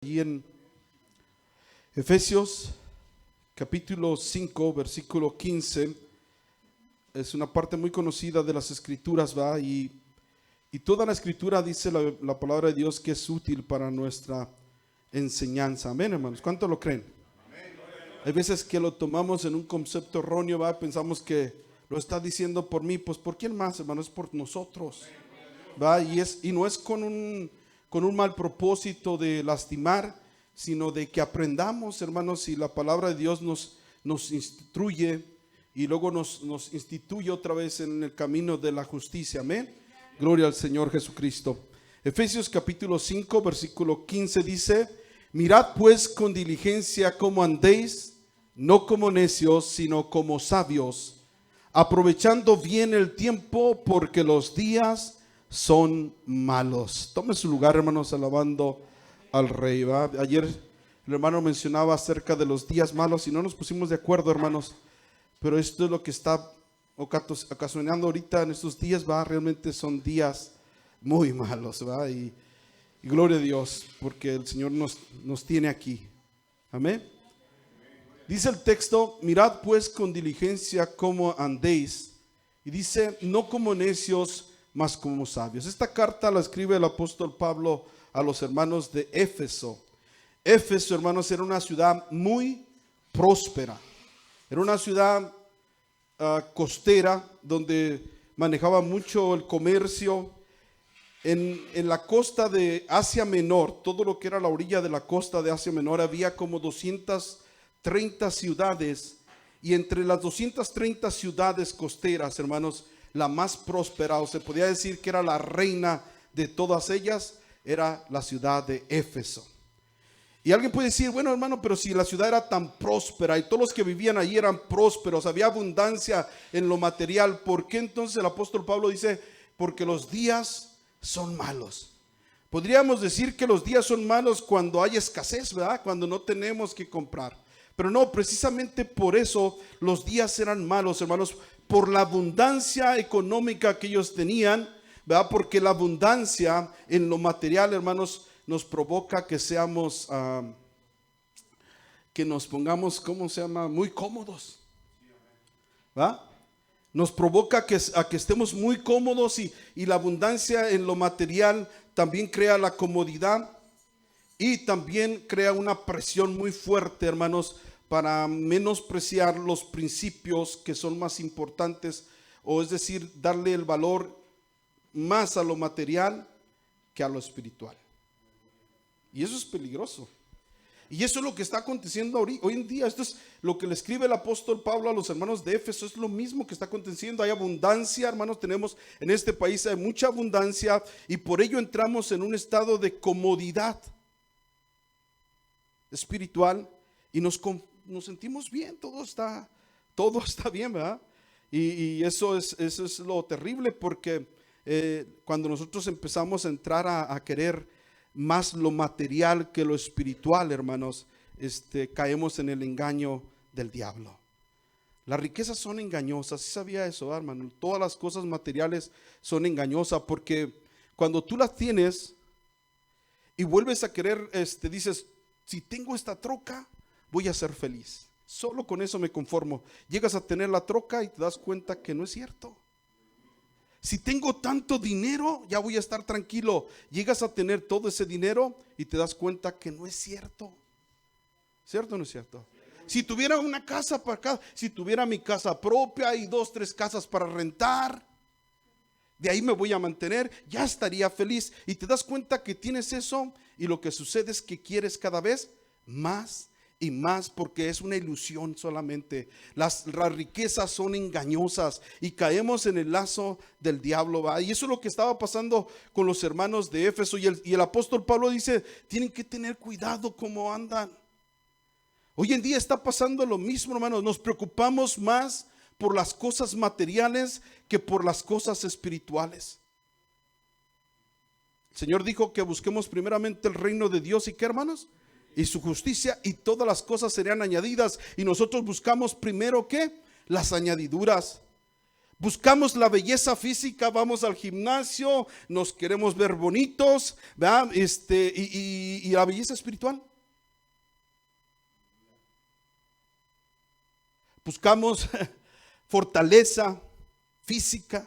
allí en Efesios capítulo 5, versículo 15. Es una parte muy conocida de las escrituras, ¿va? Y toda la escritura dice la palabra de Dios que es útil para nuestra enseñanza. Amén, hermanos. ¿Cuánto lo creen? Hay veces que lo tomamos en un concepto erróneo, ¿va? Pensamos que lo está diciendo por mí. Pues ¿por quién más, hermano? Es por nosotros, ¿va? Y no es con un mal propósito de lastimar, sino de que aprendamos, hermanos, y la palabra de Dios nos instruye y luego nos instituye otra vez en el camino de la justicia. Amén. Gloria al Señor Jesucristo. Efesios capítulo 5, versículo 15 dice: mirad pues con diligencia cómo andéis, no como necios, sino como sabios, aprovechando bien el tiempo, porque los días son malos. Tome su lugar, hermanos, alabando al Rey, ¿va? Ayer el hermano mencionaba acerca de los días malos y no nos pusimos de acuerdo, hermanos, pero esto es lo que está ocasionando ahorita en estos días, ¿va? Realmente son días muy malos, ¿va? Y gloria a Dios, porque el Señor nos tiene aquí. Amén. Dice el texto: mirad pues con diligencia cómo andéis, y dice: no como necios, mas como sabios. Esta carta la escribe el apóstol Pablo a los hermanos de Éfeso. Éfeso, hermanos, era una ciudad muy próspera. Era una ciudad costera donde manejaba mucho el comercio. En la costa de Asia Menor, todo lo que era la orilla de la costa de Asia Menor, había como 230 ciudades. Y entre las 230 ciudades costeras, hermanos, la más próspera, o se podía decir que era la reina de todas ellas, era la ciudad de Éfeso. Y alguien puede decir: bueno, hermano, pero si la ciudad era tan próspera y todos los que vivían allí eran prósperos, había abundancia en lo material, ¿por qué entonces el apóstol Pablo dice: porque los días son malos? Podríamos decir que los días son malos cuando hay escasez, ¿verdad? Cuando no tenemos que comprar. Pero no, precisamente por eso los días eran malos, hermanos, por la abundancia económica que ellos tenían, ¿verdad? Porque la abundancia en lo material, hermanos, nos provoca que seamos, que nos pongamos, ¿cómo se llama? Muy cómodos, ¿va? Nos provoca a que estemos muy cómodos, y la abundancia en lo material también crea la comodidad y también crea una presión muy fuerte, hermanos, para menospreciar los principios que son más importantes, o es decir, darle el valor más a lo material que a lo espiritual. Y eso es peligroso. Y eso es lo que está aconteciendo hoy en día. Esto es lo que le escribe el apóstol Pablo a los hermanos de Éfeso. Es lo mismo que está aconteciendo. Hay abundancia, hermanos. Tenemos en este país, hay mucha abundancia, y por ello entramos en un estado de comodidad espiritual y nos sentimos bien. Todo está bien, ¿verdad? Y eso es lo terrible, porque cuando nosotros empezamos a entrar a querer más lo material que lo espiritual, hermanos, caemos en el engaño del diablo. Las riquezas son engañosas. ¿Sí sabía eso, hermano? Todas las cosas materiales son engañosas, porque cuando tú las tienes y vuelves a querer, dices: si tengo esta troca, voy a ser feliz. Solo con eso me conformo. Llegas a tener la troca y te das cuenta que no es cierto. Si tengo tanto dinero, ya voy a estar tranquilo. Llegas a tener todo ese dinero y te das cuenta que no es cierto. ¿Cierto o no es cierto? Si tuviera una casa para acá, si tuviera mi casa propia y 2, 3 casas para rentar, de ahí me voy a mantener, ya estaría feliz. Y te das cuenta que tienes eso, y lo que sucede es que quieres cada vez más y más, porque es una ilusión solamente. Las riquezas son engañosas y caemos en el lazo del diablo, ¿va? Y eso es lo que estaba pasando con los hermanos de Éfeso. Y el apóstol Pablo dice: tienen que tener cuidado cómo andan. Hoy en día está pasando lo mismo, hermanos. Nos preocupamos más por las cosas materiales que por las cosas espirituales. El Señor dijo que busquemos primeramente el reino de Dios, ¿y qué, hermanos? Y su justicia, y todas las cosas serían añadidas. Y nosotros buscamos primero, ¿qué? Las añadiduras. Buscamos la belleza física, vamos al gimnasio, nos queremos ver bonitos, ¿verdad? Y la belleza espiritual. Buscamos fortaleza física,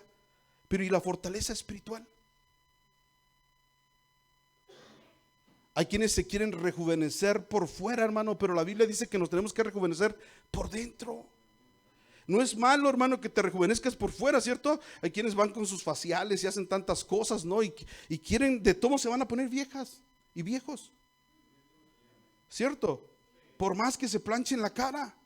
pero ¿y la fortaleza espiritual? Hay quienes se quieren rejuvenecer por fuera, hermano, pero la Biblia dice que nos tenemos que rejuvenecer por dentro. No es malo, hermano, que te rejuvenezcas por fuera, ¿cierto? Hay quienes van con sus faciales y hacen tantas cosas, ¿no? Y quieren, de todo se van a poner viejas y viejos, ¿cierto? Por más que se planchen la cara,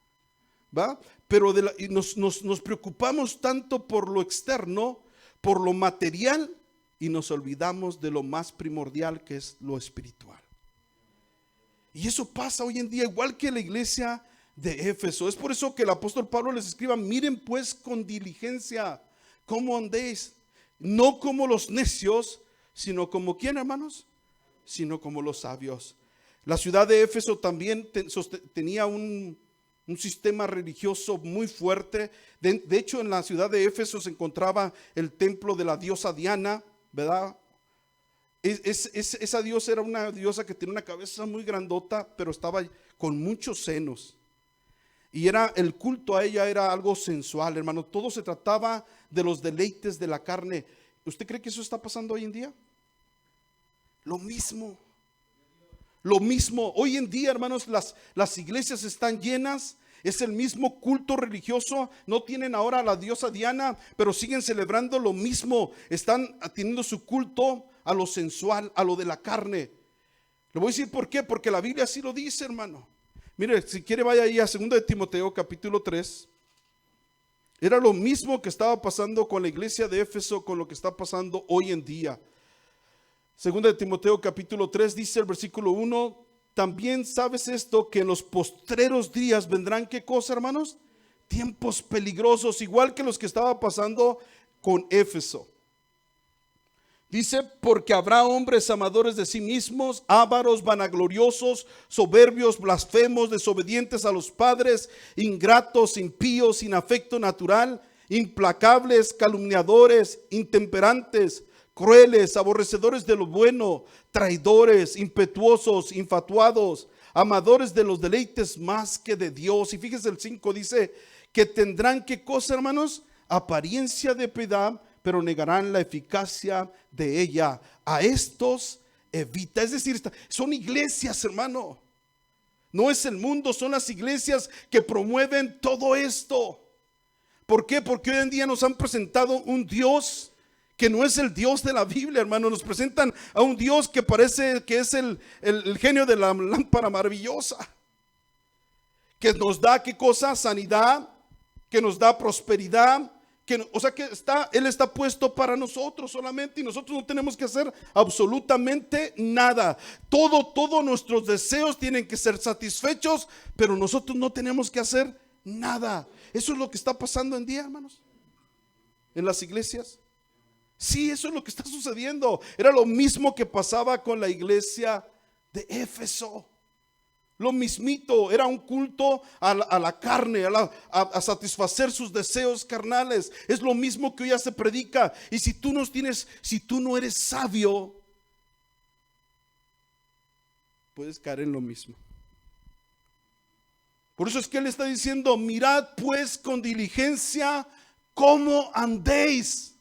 ¿va? Pero nos preocupamos tanto por lo externo, por lo material, y nos olvidamos de lo más primordial, que es lo espiritual. Y eso pasa hoy en día, igual que la iglesia de Éfeso. Es por eso que el apóstol Pablo les escriba: miren pues con diligencia cómo andéis, no como los necios, sino como ¿quién, hermanos? Sino como los sabios. La ciudad de Éfeso también tenía un sistema religioso muy fuerte. De hecho, en la ciudad de Éfeso se encontraba el templo de la diosa Diana, ¿verdad? Esa diosa era una diosa que tenía una cabeza muy grandota, pero estaba con muchos senos. Y el culto a ella era algo sensual, hermano. Todo se trataba de los deleites de la carne. ¿Usted cree que eso está pasando hoy en día? Lo mismo. Hoy en día, hermanos, las iglesias están llenas. Es el mismo culto religioso. No tienen ahora a la diosa Diana, pero siguen celebrando lo mismo. Están teniendo su culto a lo sensual, a lo de la carne. Le voy a decir por qué. Porque la Biblia así lo dice, hermano. Mire, si quiere vaya ahí a 2 de Timoteo capítulo 3. Era lo mismo que estaba pasando con la iglesia de Éfeso, con lo que está pasando hoy en día. 2 de Timoteo capítulo 3 dice el versículo 1: también sabes esto, que en los postreros días vendrán, ¿qué cosa, hermanos? Tiempos peligrosos, igual que los que estaba pasando con Éfeso. Dice: porque habrá hombres amadores de sí mismos, ávaros, vanagloriosos, soberbios, blasfemos, desobedientes a los padres, ingratos, impíos, sin afecto natural, implacables, calumniadores, intemperantes, crueles, aborrecedores de lo bueno, traidores, impetuosos, infatuados, amadores de los deleites más que de Dios. Y fíjese el 5, dice que tendrán, ¿qué cosa, hermanos? Apariencia de piedad, pero negarán la eficacia de ella. A estos evita. Es decir, son iglesias, hermano. No es el mundo, son las iglesias que promueven todo esto. ¿Por qué? Porque hoy en día nos han presentado un Dios que no es el Dios de la Biblia, hermano. Nos presentan a un Dios que parece que es el genio de la lámpara maravillosa, que nos da, ¿qué cosa? Sanidad, que nos da prosperidad, o sea que Él está puesto para nosotros solamente, y nosotros no tenemos que hacer absolutamente nada. Todos nuestros deseos tienen que ser satisfechos, pero nosotros no tenemos que hacer nada. Eso es lo que está pasando en día, hermanos, en las iglesias. Sí, eso es lo que está sucediendo. Era lo mismo que pasaba con la iglesia de Éfeso. Lo mismito, era un culto a la carne, a satisfacer sus deseos carnales. Es lo mismo que hoy ya se predica. Y si tú no eres sabio, puedes caer en lo mismo. Por eso es que Él está diciendo: mirad pues con diligencia cómo andéis.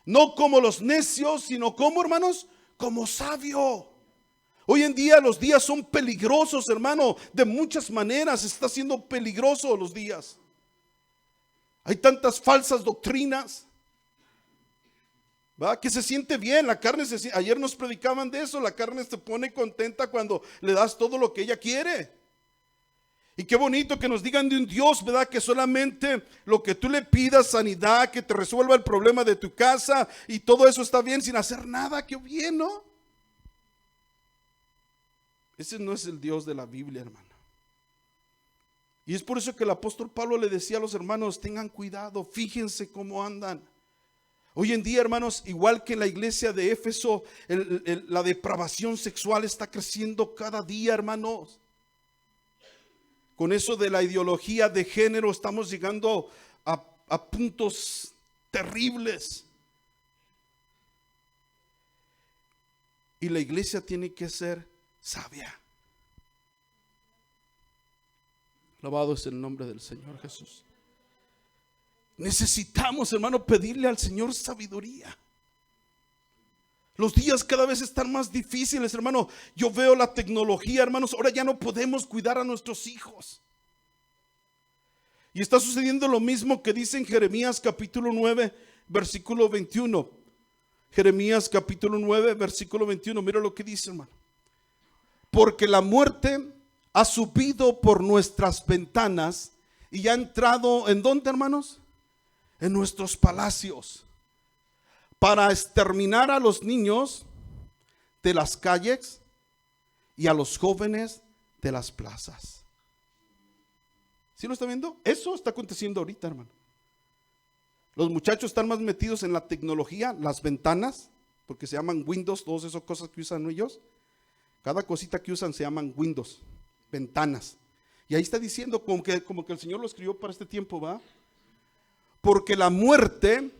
No como los necios, sino como, hermanos, como sabio. Hoy en día los días son peligrosos, hermano. De muchas maneras está siendo peligroso los días. Hay tantas falsas doctrinas, ¿va? Que se siente bien, la carne ayer nos predicaban de eso. La carne se pone contenta cuando le das todo lo que ella quiere. Y qué bonito que nos digan de un Dios, ¿verdad? Que solamente lo que tú le pidas, sanidad, que te resuelva el problema de tu casa, y todo eso está bien sin hacer nada. Qué bien, ¿no? Ese no es el Dios de la Biblia, hermano. Y es por eso que el apóstol Pablo le decía a los hermanos: tengan cuidado, fíjense cómo andan. Hoy en día, hermanos, igual que en la iglesia de Éfeso, la depravación sexual está creciendo cada día, hermanos. Con eso de la ideología de género estamos llegando a puntos terribles. Y la iglesia tiene que ser sabia. Alabado es el nombre del Señor Jesús. Necesitamos, hermano, pedirle al Señor sabiduría. Los días cada vez están más difíciles, hermano. Yo veo la tecnología, hermanos. Ahora ya no podemos cuidar a nuestros hijos. Y está sucediendo lo mismo que dice en Jeremías capítulo 9, versículo 21. Jeremías capítulo 9, versículo 21. Mira lo que dice, hermano. Porque la muerte ha subido por nuestras ventanas y ha entrado, ¿en dónde, hermanos? En nuestros palacios, para exterminar a los niños de las calles y a los jóvenes de las plazas. ¿Sí lo está viendo? Eso está aconteciendo ahorita, hermano. Los muchachos están más metidos en la tecnología, las ventanas, porque se llaman Windows, todas esas cosas que usan ellos. Cada cosita que usan se llaman Windows, ventanas. Y ahí está diciendo como que el Señor lo escribió para este tiempo, ¿va? Porque la muerte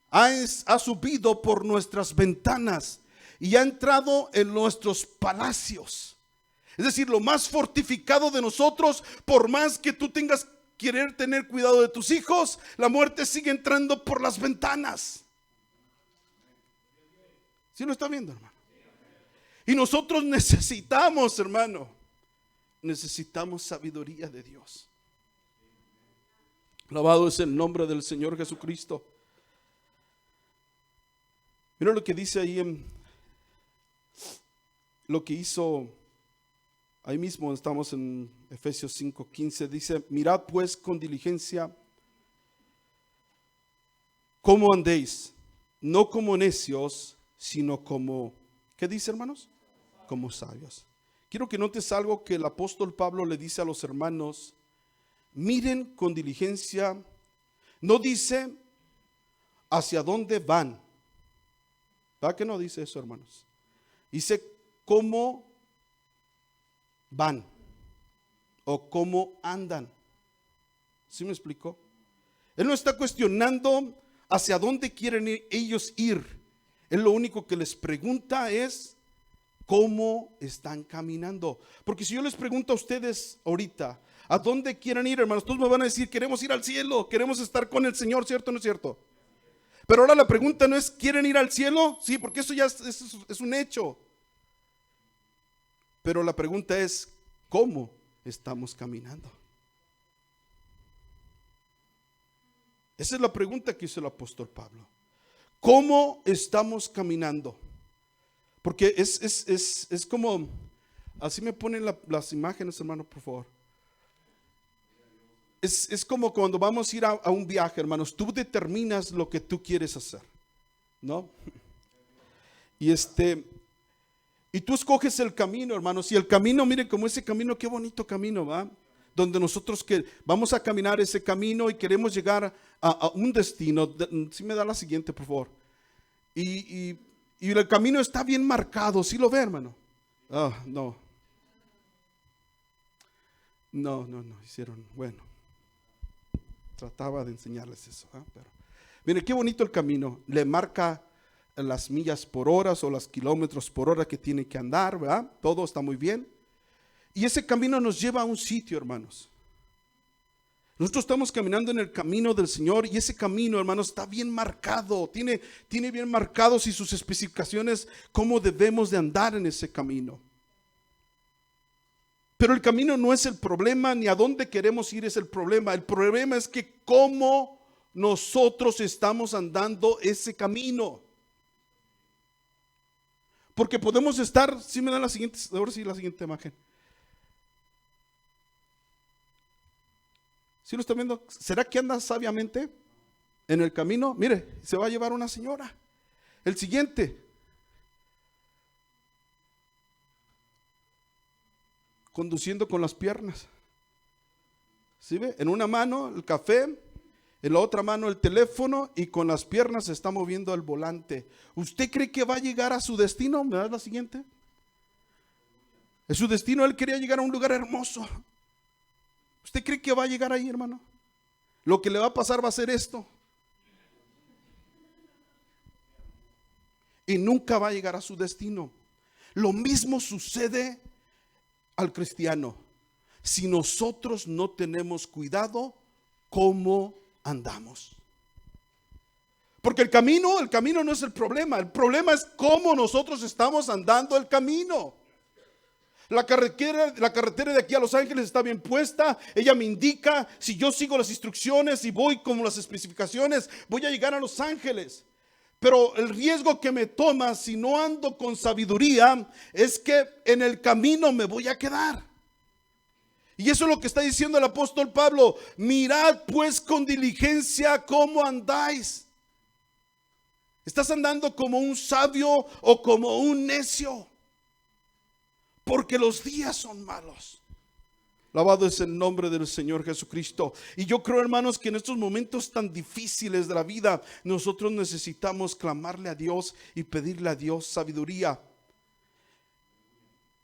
ha subido por nuestras ventanas y ha entrado en nuestros palacios. Es decir, lo más fortificado de nosotros, por más que tú tengas querer tener cuidado de tus hijos, la muerte sigue entrando por las ventanas. ¿Sí lo está viendo, hermano? Y nosotros necesitamos, hermano, necesitamos sabiduría de Dios. Alabado es el nombre del Señor Jesucristo. Mira lo que dice ahí en lo que hizo ahí mismo, estamos en Efesios 5:15, dice: mirad pues con diligencia cómo andéis, no como necios, sino como, ¿qué dice, hermanos? Como sabios. Quiero que notes algo que el apóstol Pablo le dice a los hermanos: miren con diligencia. No dice hacia dónde van. ¿Verdad que no dice eso, hermanos? Dice cómo van o cómo andan. ¿Sí me explicó? Él no está cuestionando hacia dónde quieren ellos ir. Él lo único que les pregunta es cómo están caminando. Porque si yo les pregunto a ustedes ahorita, ¿a dónde quieren ir, hermanos? Todos me van a decir: queremos ir al cielo, queremos estar con el Señor, ¿cierto o no es cierto? Pero ahora la pregunta no es ¿quieren ir al cielo? Sí, porque eso ya es un hecho. Pero la pregunta es ¿cómo estamos caminando? Esa es la pregunta que hizo el apóstol Pablo. ¿Cómo estamos caminando? Porque es como, así me ponen las imágenes, hermano, por favor. Es como cuando vamos a ir a un viaje, hermanos. Tú determinas lo que tú quieres hacer, ¿no? Y tú escoges el camino, hermanos. Y el camino, miren como ese camino, qué bonito camino, ¿va? Donde nosotros que vamos a caminar ese camino y queremos llegar a un destino. Si me da la siguiente, por favor. Y el camino está bien marcado. ¿Sí lo ve, hermano? No, hicieron, bueno. Trataba de enseñarles eso, pero miren qué bonito el camino. Le marca las millas por hora o los kilómetros por hora que tiene que andar, ¿verdad? Todo está muy bien. Y ese camino nos lleva a un sitio, hermanos. Nosotros estamos caminando en el camino del Señor y ese camino, hermanos, está bien marcado. Tiene bien marcados y sus especificaciones cómo debemos de andar en ese camino. Pero el camino no es el problema, ni a dónde queremos ir es el problema. El problema es que cómo nosotros estamos andando ese camino. Porque podemos estar, si me dan la siguiente, ahora sí la siguiente imagen. ¿Sí lo están viendo? ¿Será que anda sabiamente en el camino? Mire, se va a llevar una señora. El siguiente. Conduciendo con las piernas. ¿Sí ve? En una mano el café, en la otra mano el teléfono y con las piernas se está moviendo el volante. ¿Usted cree que va a llegar a su destino? ¿Me das la siguiente? En su destino él quería llegar a un lugar hermoso. ¿Usted cree que va a llegar ahí, hermano? Lo que le va a pasar va a ser esto. y nunca va a llegar a su destino. Lo mismo sucede al cristiano. Si nosotros no tenemos cuidado, ¿cómo andamos? Porque el camino no es el problema es cómo nosotros estamos andando el camino. La carretera de aquí a Los Ángeles está bien puesta. Ella me indica, si yo sigo las instrucciones y voy con las especificaciones, voy a llegar a Los Ángeles. Pero el riesgo que me toma si no ando con sabiduría es que en el camino me voy a quedar. Y eso es lo que está diciendo el apóstol Pablo. Mirad pues con diligencia cómo andáis. ¿Estás andando como un sabio o como un necio? Porque los días son malos. Alabado es el nombre del Señor Jesucristo. Y yo creo, hermanos, que en estos momentos tan difíciles de la vida, nosotros necesitamos clamarle a Dios y pedirle a Dios sabiduría.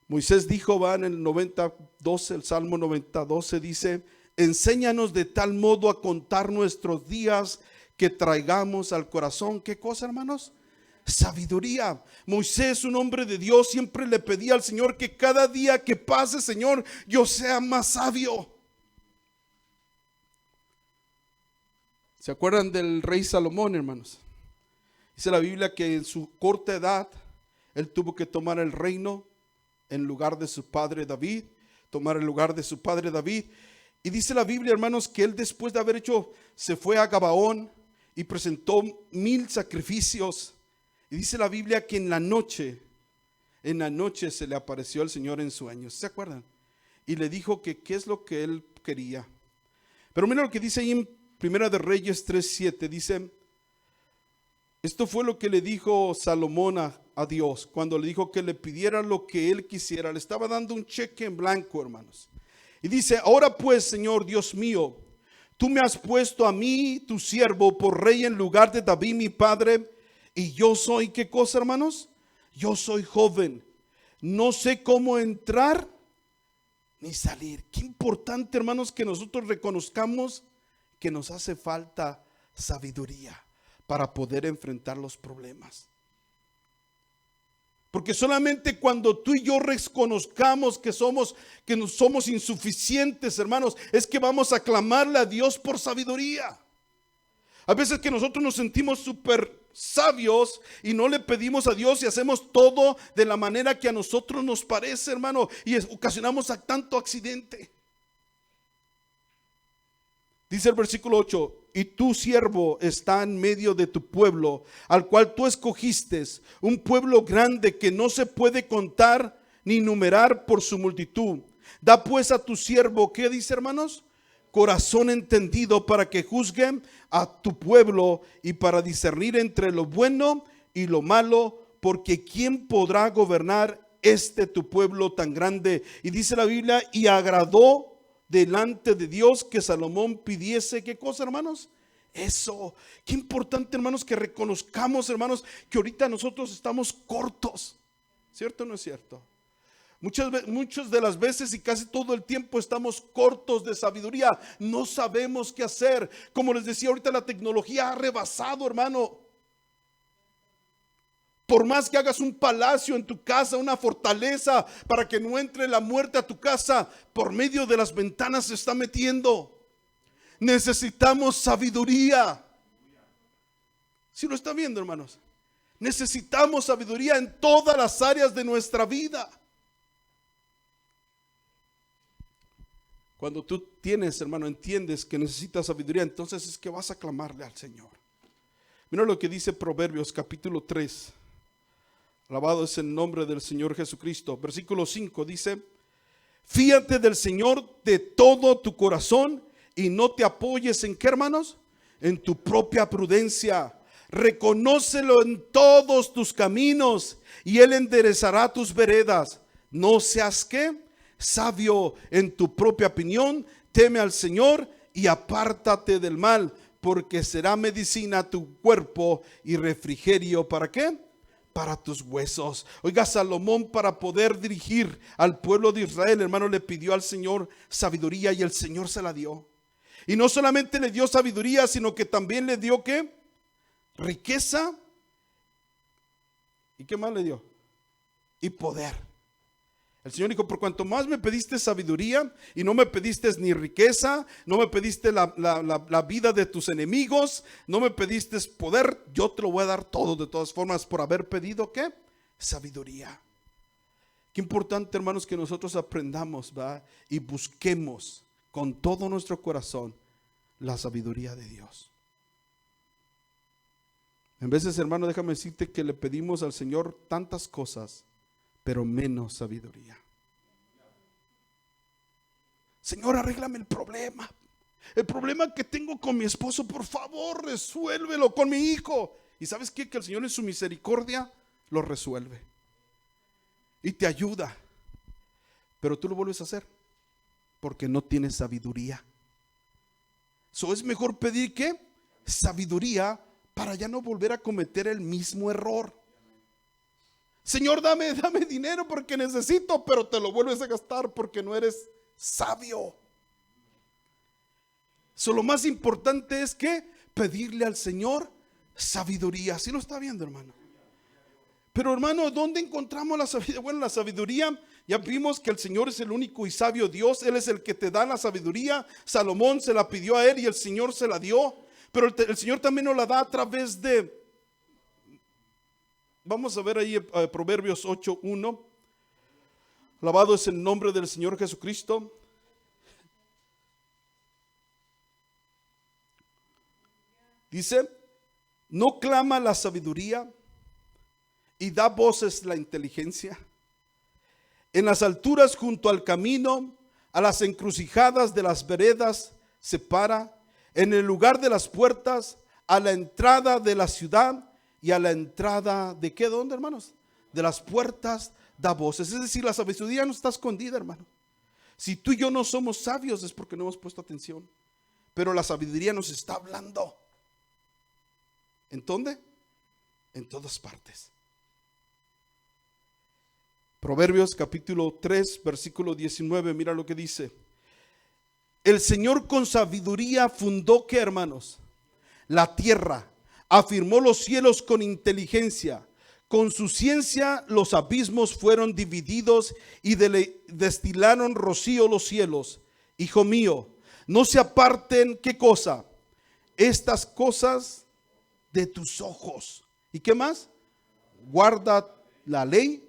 Moisés dijo, va en el 90:12, el Salmo 90:12 dice: enséñanos de tal modo a contar nuestros días que traigamos al corazón, ¿qué cosa, hermanos? Sabiduría. Moisés, un hombre de Dios, siempre le pedía al Señor que cada día que pase, Señor, yo sea más sabio. ¿Se acuerdan del rey Salomón, hermanos? Dice la Biblia que en su corta edad él tuvo que tomar el reino en lugar de su padre David, Y dice la Biblia, hermanos, que él después de haber hecho, se fue a Gabaón y presentó 1000 sacrificios. Y dice la Biblia que en la noche se le apareció el Señor en sueños. ¿Se acuerdan? Y le dijo que qué es lo que él quería. Pero mira lo que dice ahí en Primera de Reyes 3:7. Dice, esto fue lo que le dijo Salomón a Dios cuando le dijo que le pidiera lo que él quisiera. Le estaba dando un cheque en blanco, hermanos. Y dice, ahora pues, Señor Dios mío, tú me has puesto a mí, tu siervo, por rey en lugar de David mi padre. Y yo soy, ¿qué cosa, hermanos? Yo soy joven, no sé cómo entrar ni salir. Qué importante, hermanos, que nosotros reconozcamos que nos hace falta sabiduría para poder enfrentar los problemas. Porque solamente cuando tú y yo reconozcamos que no somos insuficientes, hermanos, es que vamos a clamarle a Dios por sabiduría. A veces que nosotros nos sentimos súper sabios y no le pedimos a Dios y hacemos todo de la manera que a nosotros nos parece, hermano, y ocasionamos a tanto accidente. Dice el versículo 8, y tu siervo está en medio de tu pueblo, al cual tú escogiste, un pueblo grande que no se puede contar ni numerar por su multitud. Da pues a tu siervo, ¿qué dice, hermanos? Corazón entendido para que juzguen a tu pueblo y para discernir entre lo bueno y lo malo, porque ¿quién podrá gobernar tu pueblo tan grande? Y dice la Biblia, y agradó delante de Dios que Salomón pidiese, ¿qué cosa, hermanos? Eso. Qué importante, hermanos, que reconozcamos, hermanos, que ahorita nosotros estamos cortos. ¿Cierto o no es cierto? Muchas de las veces y casi todo el tiempo estamos cortos de sabiduría. No sabemos qué hacer. Como les decía ahorita, la tecnología ha rebasado, hermano. Por más que hagas un palacio en tu casa, una fortaleza para que no entre la muerte a tu casa, por medio de las ventanas se está metiendo. Necesitamos sabiduría. ¿Sí lo está viendo, hermanos? Necesitamos sabiduría en todas las áreas de nuestra vida. Cuando tú tienes, hermano, entiendes que necesitas sabiduría, entonces es que vas a clamarle al Señor. Mira lo que dice Proverbios capítulo 3. Alabado es el nombre del Señor Jesucristo. Versículo 5 dice, fíate del Señor de todo tu corazón y no te apoyes en ¿qué, hermanos? En tu propia prudencia. Reconócelo en todos tus caminos y Él enderezará tus veredas. No seas ¿qué? Sabio en tu propia opinión. Teme al Señor y apártate del mal, porque será medicina a tu cuerpo y refrigerio. ¿Para qué? Para tus huesos. Oiga, Salomón, para poder dirigir al pueblo de Israel, hermano, le pidió al Señor sabiduría y el Señor se la dio. Y no solamente le dio sabiduría, sino que también le dio ¿qué? Riqueza ¿Y qué más le dio? Y poder. El Señor dijo, por cuanto más me pediste sabiduría y no me pediste ni riqueza, no me pediste la vida de tus enemigos, no me pediste poder, yo te lo voy a dar todo de todas formas por haber pedido, ¿qué? Sabiduría. Qué importante, hermanos, que nosotros aprendamos, ¿va? Y busquemos con todo nuestro corazón la sabiduría de Dios. En veces, hermano, déjame decirte que le pedimos al Señor tantas cosas, pero menos sabiduría. Señor, arréglame el problema. El problema que tengo con mi esposo, por favor, resuélvelo con mi hijo. ¿Y sabes qué? Que el Señor en su misericordia lo resuelve y te ayuda. Pero tú lo vuelves a hacer porque no tienes sabiduría. Es mejor pedir ¿qué? Sabiduría para ya no volver a cometer el mismo error. Señor, dame dinero porque necesito, pero te lo vuelves a gastar porque no eres sabio. Lo más importante es que pedirle al Señor sabiduría. ¿Sí lo está viendo, hermano? Pero, hermano, ¿dónde encontramos la sabiduría? Bueno, la sabiduría, ya vimos que el Señor es el único y sabio Dios. Él es el que te da la sabiduría. Salomón se la pidió a él y el Señor se la dio. Pero el Señor también nos la da a través de, vamos a ver ahí Proverbios 8:1. Alabado es el nombre del Señor Jesucristo. Dice, no clama la sabiduría y da voces la inteligencia. En las alturas junto al camino, a las encrucijadas de las veredas se para. En el lugar de las puertas, a la entrada de la ciudad y a la entrada de ¿qué? ¿Dónde, hermanos? De las puertas da voces. Es decir, la sabiduría no está escondida, hermano. Si tú y yo no somos sabios es porque no hemos puesto atención. Pero la sabiduría nos está hablando. ¿En dónde? En todas partes. Proverbios capítulo 3, versículo 19, mira lo que dice. El Señor con sabiduría fundó, ¿qué, hermanos? La tierra, afirmó los cielos con inteligencia. Con su ciencia los abismos fueron divididos y destilaron rocío los cielos. Hijo mío, no se aparten, ¿qué cosa? Estas cosas de tus ojos. ¿Y qué más? Guarda la ley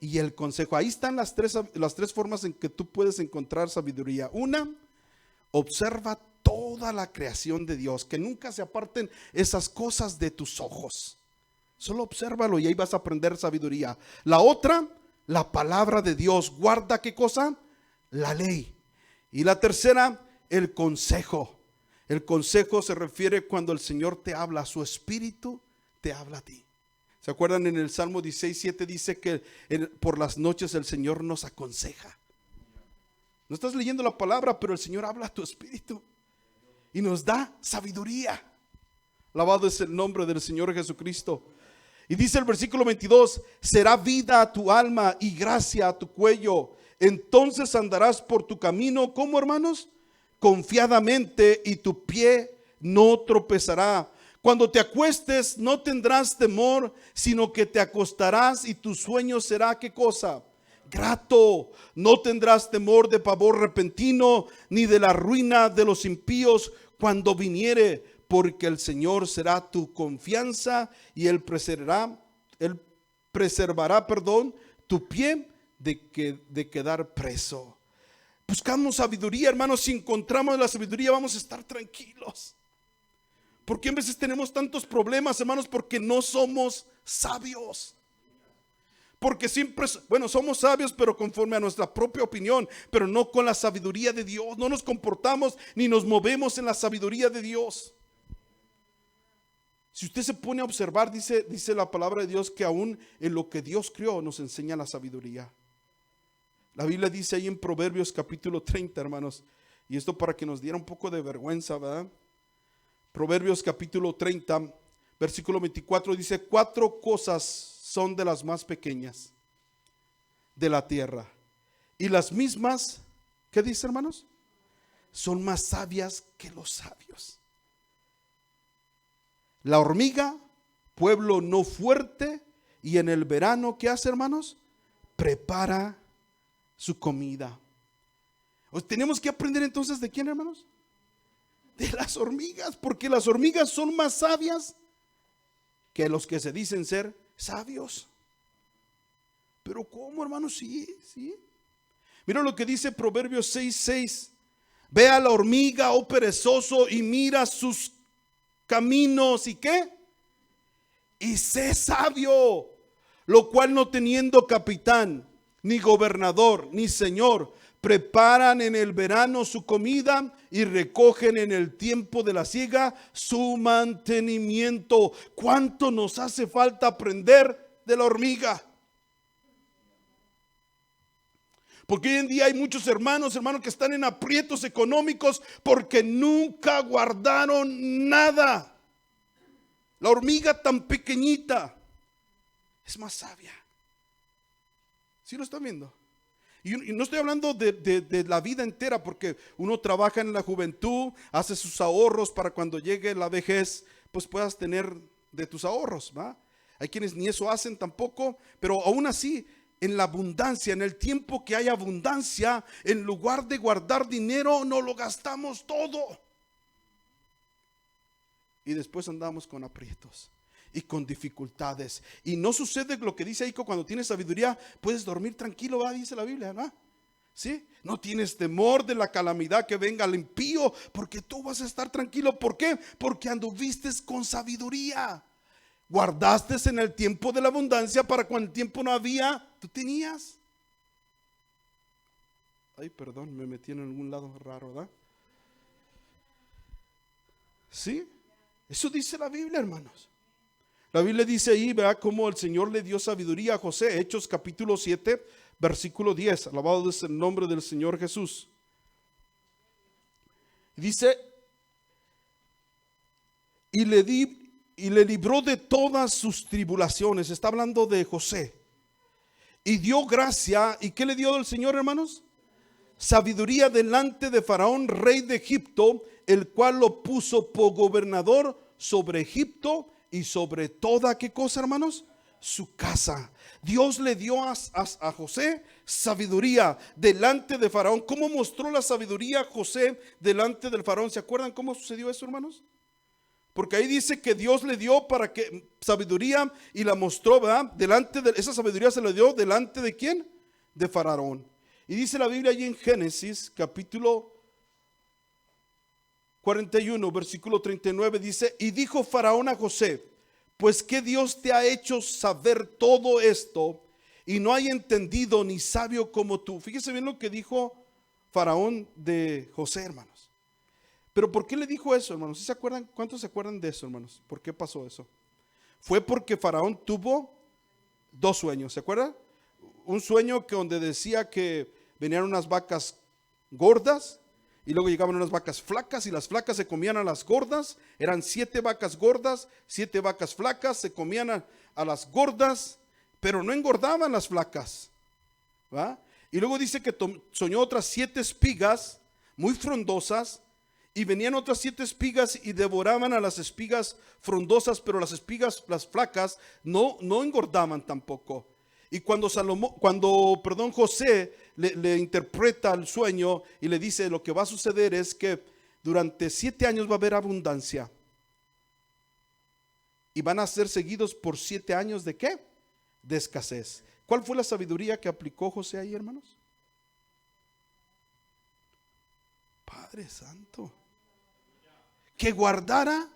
y el consejo. Ahí están las tres formas en que tú puedes encontrar sabiduría. Una, observa toda la creación de Dios, que nunca se aparten esas cosas de tus ojos. Solo obsérvalo y ahí vas a aprender sabiduría. La otra, la palabra de Dios. Guarda ¿qué cosa? La ley. Y la tercera, el consejo. El consejo se refiere cuando el Señor te habla, su espíritu te habla a ti. ¿Se acuerdan? En el Salmo 16:7 dice que por las noches el Señor nos aconseja. No estás leyendo la palabra, pero el Señor habla a tu espíritu y nos da sabiduría. Alabado es el nombre del Señor Jesucristo. Y dice el versículo 22, será vida a tu alma y gracia a tu cuello. Entonces andarás por tu camino, ¿cómo, hermanos? Confiadamente, y tu pie no tropezará. Cuando te acuestes no tendrás temor, sino que te acostarás y tu sueño será ¿qué cosa? Grato. No tendrás temor de pavor repentino, ni de la ruina de los impíos cuando viniere, porque el Señor será tu confianza y Él preservará, tu pie de quedar preso. Buscamos sabiduría, hermanos. Si encontramos la sabiduría vamos a estar tranquilos. ¿Por qué a veces tenemos tantos problemas, hermanos? Porque no somos sabios. Porque siempre, somos sabios, pero conforme a nuestra propia opinión, pero no con la sabiduría de Dios. No nos comportamos ni nos movemos en la sabiduría de Dios. Si usted se pone a observar, dice la palabra de Dios que aún en lo que Dios creó nos enseña la sabiduría. La Biblia dice ahí en Proverbios capítulo 30, hermanos, y esto para que nos diera un poco de vergüenza, ¿verdad? Proverbios capítulo 30, versículo 24 dice, 4 cosas son de las más pequeñas de la tierra, y las mismas, ¿qué dice, hermanos? Son más sabias que los sabios. La hormiga, pueblo no fuerte y en el verano, ¿qué hace, hermanos? Prepara su comida. Tenemos que aprender entonces ¿de quién, hermanos? De las hormigas, porque las hormigas son más sabias que los que se dicen ser sabios. Pero ¿cómo, hermanos? Sí. Mira lo que dice Proverbios 6:6. Ve a la hormiga, oh perezoso, y mira sus caminos. ¿Y qué? Y sé sabio, lo cual no teniendo capitán, ni gobernador, ni señor, preparan en el verano su comida y recogen en el tiempo de la siega su mantenimiento. ¿Cuánto nos hace falta aprender de la hormiga? Porque hoy en día hay muchos hermanos que están en aprietos económicos porque nunca guardaron nada. La hormiga tan pequeñita es más sabia. ¿Sí lo están viendo? Y no estoy hablando de la vida entera, porque uno trabaja en la juventud, hace sus ahorros para cuando llegue la vejez, pues puedas tener de tus ahorros, ¿va? Hay quienes ni eso hacen tampoco, pero aún así, en la abundancia, en el tiempo que hay abundancia, en lugar de guardar dinero, no lo gastamos todo. Y después andamos con aprietos y con dificultades. Y no sucede lo que dice ahí, que cuando tienes sabiduría puedes dormir tranquilo, ¿va? Dice la Biblia, ¿no? ¿Sí? No tienes temor de la calamidad que venga al impío, porque tú vas a estar tranquilo. ¿Por qué? Porque anduviste con sabiduría. Guardaste en el tiempo de la abundancia para cuando el tiempo no había, tú tenías. Ay, perdón, me metí en algún lado raro, ¿verdad? ¿Sí? Eso dice la Biblia, hermanos. La Biblia dice ahí, ¿verdad?, cómo el Señor le dio sabiduría a José. Hechos capítulo 7, versículo 10. Alabado es el nombre del Señor Jesús. Dice, y le libró de todas sus tribulaciones. Está hablando de José. Y dio gracia. ¿Y qué le dio el Señor, hermanos? Sabiduría delante de Faraón, rey de Egipto, el cual lo puso por gobernador sobre Egipto y sobre toda, ¿qué cosa, hermanos? Su casa. Dios le dio a José sabiduría delante de Faraón. ¿Cómo mostró la sabiduría José delante del Faraón? ¿Se acuerdan cómo sucedió eso, hermanos? Porque ahí dice que Dios le dio para que sabiduría y la mostró, ¿verdad? Esa sabiduría se le dio delante de ¿quién? De Faraón. Y dice la Biblia allí en Génesis capítulo 41, versículo 39, dice, y dijo Faraón a José, pues que Dios te ha hecho saber todo esto y no hay entendido ni sabio como tú. Fíjese bien lo que dijo Faraón de José, hermanos. Pero ¿por qué le dijo eso, hermanos? ¿Sí se acuerdan? ¿Cuántos se acuerdan de eso, hermanos? ¿Por qué pasó eso? Fue porque Faraón tuvo dos sueños, ¿se acuerdan? Un sueño que donde decía que venían unas vacas gordas y luego llegaban unas vacas flacas y las flacas se comían a las gordas. Eran 7 vacas gordas, 7 vacas flacas, se comían a las gordas, pero no engordaban las flacas, ¿va? Y luego dice que soñó otras 7 espigas muy frondosas y venían otras 7 espigas y devoraban a las espigas frondosas, pero las espigas, las flacas, no engordaban tampoco. Y cuando José le interpreta el sueño y le dice, lo que va a suceder es que durante 7 años va a haber abundancia. Y van a ser seguidos por 7 años ¿de qué? De escasez. ¿Cuál fue la sabiduría que aplicó José ahí, hermanos? Padre Santo. Que guardara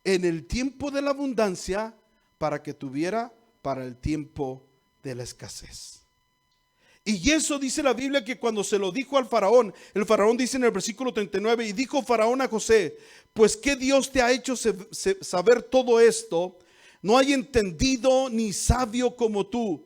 en el tiempo de la abundancia para que tuviera para el tiempo de la escasez. Y eso dice la Biblia que cuando se lo dijo al faraón, el faraón dice en el versículo 39, y dijo Faraón a José, pues que Dios te ha hecho saber todo esto, no hay entendido ni sabio como tú.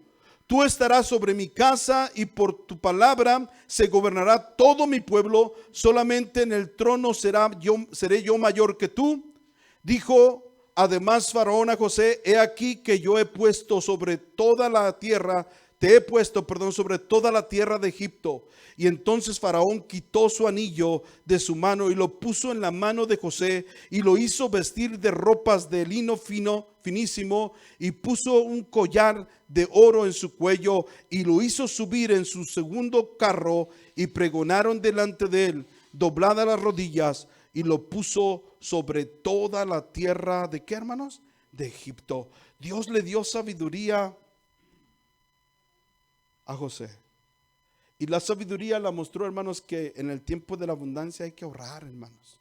Tú estarás sobre mi casa y por tu palabra se gobernará todo mi pueblo, solamente en el trono seré yo mayor que tú. Dijo además Faraón a José, he aquí que yo he puesto sobre toda la tierra te he puesto, sobre toda la tierra de Egipto. Y entonces Faraón quitó su anillo de su mano y lo puso en la mano de José y lo hizo vestir de ropas de lino finísimo, y puso un collar de oro en su cuello y lo hizo subir en su segundo carro, y pregonaron delante de él, dobladas las rodillas, y lo puso sobre toda la tierra de ¿qué, hermanos? De Egipto. Dios le dio sabiduría a José. Y la sabiduría la mostró, hermanos, que en el tiempo de la abundancia hay que ahorrar, hermanos.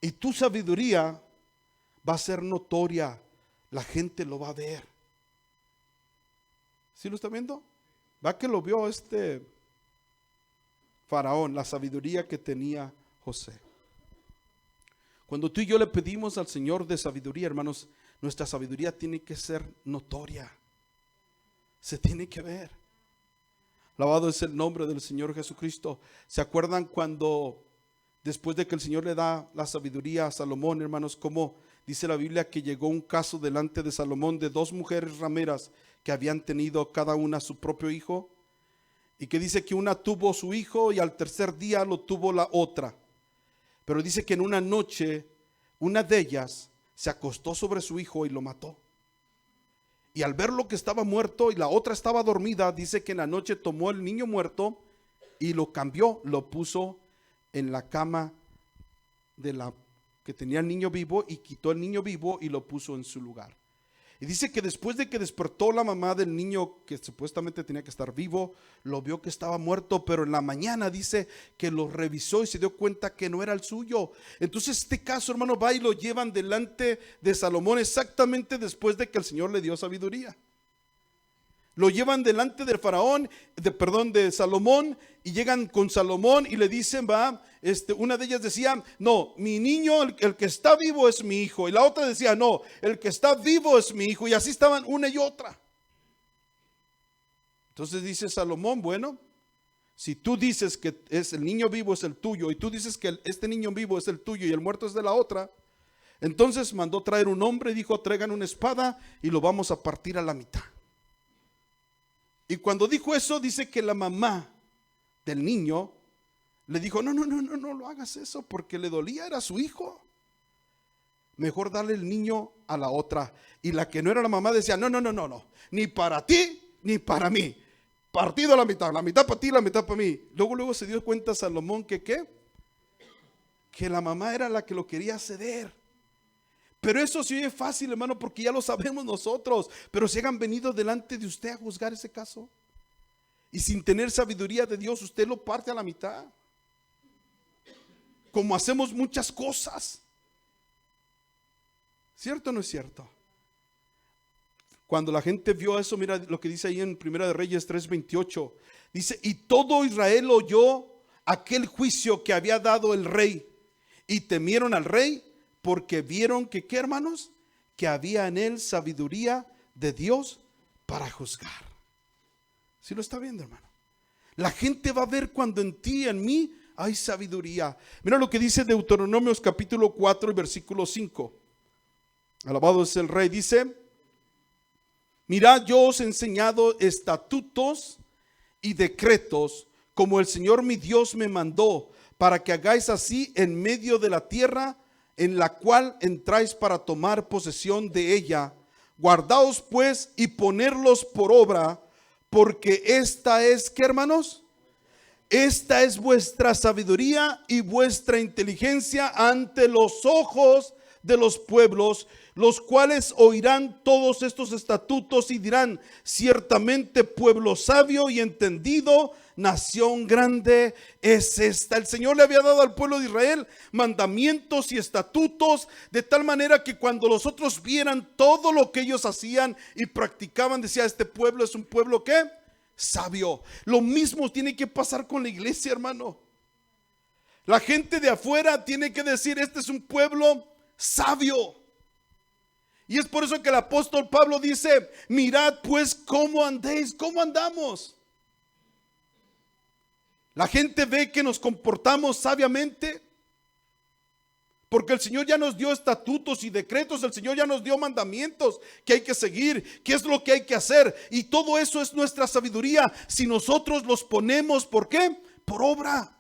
Y tu sabiduría va a ser notoria. La gente lo va a ver. ¿Sí lo está viendo? Va que lo vio Faraón, la sabiduría que tenía José. Cuando tú y yo le pedimos al Señor de sabiduría, hermanos, nuestra sabiduría tiene que ser notoria. Se tiene que ver. Alabado es el nombre del Señor Jesucristo. ¿Se acuerdan cuando después de que el Señor le da la sabiduría a Salomón, hermanos, como dice la Biblia que llegó un caso delante de Salomón de dos mujeres rameras que habían tenido cada una su propio hijo? Y que dice que una tuvo su hijo y al tercer día lo tuvo la otra. Pero dice que en una noche una de ellas se acostó sobre su hijo y lo mató. Y al ver lo que estaba muerto y la otra estaba dormida, dice que en la noche tomó el niño muerto y lo cambió, lo puso en la cama de la que tenía el niño vivo, y quitó el niño vivo y lo puso en su lugar. Y dice que después de que despertó la mamá del niño que supuestamente tenía que estar vivo, lo vio que estaba muerto, pero en la mañana dice que lo revisó y se dio cuenta que no era el suyo. Entonces este caso, hermano, va y lo llevan delante de Salomón exactamente después de que el Señor le dio sabiduría. Lo llevan delante del faraón, de Salomón, y llegan con Salomón y le dicen, una de ellas decía, no, mi niño, el que está vivo es mi hijo. Y la otra decía, no, el que está vivo es mi hijo. Y así estaban una y otra. Entonces dice Salomón, bueno, si tú dices que el niño vivo es el tuyo, y tú dices que este niño vivo es el tuyo y el muerto es de la otra, entonces mandó traer un hombre y dijo, traigan una espada y lo vamos a partir a la mitad. Y cuando dijo eso, dice que la mamá del niño le dijo, no lo hagas eso, porque le dolía, era su hijo. Mejor darle el niño a la otra. Y la que no era la mamá decía, no, ni para ti, ni para mí. Partido a la mitad para ti, la mitad para mí. Luego se dio cuenta Salomón que la mamá era la que lo quería ceder. Pero eso sí es fácil, hermano, porque ya lo sabemos nosotros. Pero si hayan venido delante de usted a juzgar ese caso, y sin tener sabiduría de Dios, usted lo parte a la mitad. Como hacemos muchas cosas. ¿Cierto o no es cierto? Cuando la gente vio eso, mira lo que dice ahí en Primera de Reyes 3:28. Dice, y todo Israel oyó aquel juicio que había dado el rey, y temieron al rey, porque vieron que, ¿qué, hermanos? Que había en él sabiduría de Dios para juzgar. ¿Sí lo está viendo, hermano? La gente va a ver cuando en ti y en mí hay sabiduría. Mira lo que dice Deuteronomios capítulo 4 y versículo 5. Alabado es el rey. Dice, mirad, yo os he enseñado estatutos y decretos, como el Señor mi Dios me mandó, para que hagáis así en medio de la tierra en la cual entráis para tomar posesión de ella. Guardaos pues y ponerlos por obra, porque esta es, ¿qué, hermanos? Esta es vuestra sabiduría y vuestra inteligencia ante los ojos de los pueblos, los cuales oirán todos estos estatutos y dirán, ciertamente pueblo sabio y entendido, nación grande es esta. El Señor le había dado al pueblo de Israel mandamientos y estatutos, de tal manera que cuando los otros vieran todo lo que ellos hacían y practicaban, decía, este pueblo es un pueblo ¿qué? Sabio. Lo mismo tiene que pasar con la iglesia, hermano. La gente de afuera tiene que decir, este es un pueblo sabio. Y es por eso que el apóstol Pablo dice, mirad pues cómo andéis, cómo andamos. La gente ve que nos comportamos sabiamente, porque el Señor ya nos dio estatutos y decretos, el Señor ya nos dio mandamientos que hay que seguir, qué es lo que hay que hacer, y todo eso es nuestra sabiduría si nosotros los ponemos, ¿por qué? Por obra.